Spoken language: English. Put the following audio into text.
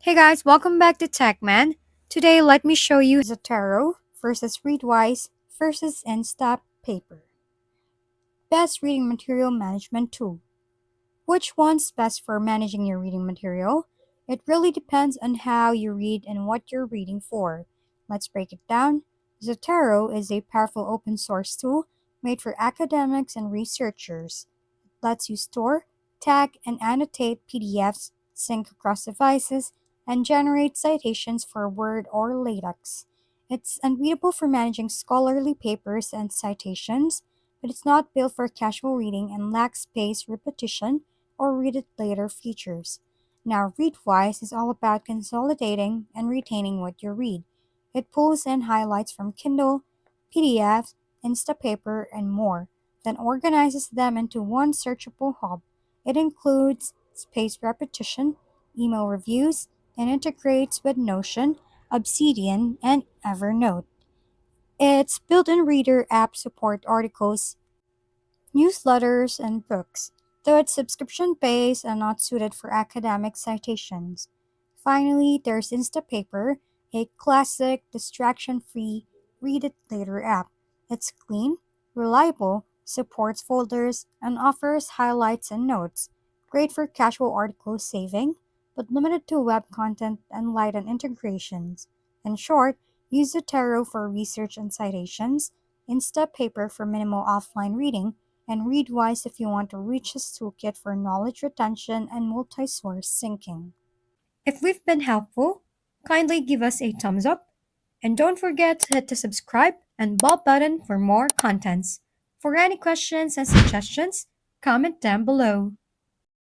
Hey guys, welcome back to TechMan. Today, let me show you Zotero versus Readwise versus Instapaper. Best reading material management tool. Which one's best for managing your reading material? It really depends on how you read and what you're reading for. Let's break it down. Zotero is a powerful open source tool made for academics and researchers. It lets you store, tag, and annotate PDFs, sync across devices, and generate citations for Word or LaTeX. It's unbeatable for managing scholarly papers and citations, but it's not built for casual reading and lacks spaced repetition or read it later features. Now, Readwise is all about consolidating and retaining what you read. It pulls in highlights from Kindle, PDFs, Instapaper, and more, then organizes them into one searchable hub. It includes spaced repetition, email reviews, and integrates with Notion, Obsidian, and Evernote. Its built-in reader app support articles, newsletters, and books, though it's subscription-based and not suited for academic citations. Finally, there's Instapaper, a classic, distraction-free, read-it-later app. It's clean, reliable, supports folders, and offers highlights and notes. Great for casual article saving, but limited to web content and light on integrations. In short, use Zotero for research and citations, Instapaper for minimal offline reading, and Readwise if you want a richest toolkit for knowledge retention and multi-source syncing. If we've been helpful, kindly give us a thumbs up, and don't forget to hit the subscribe and bell button for more contents. For any questions and suggestions, comment down below.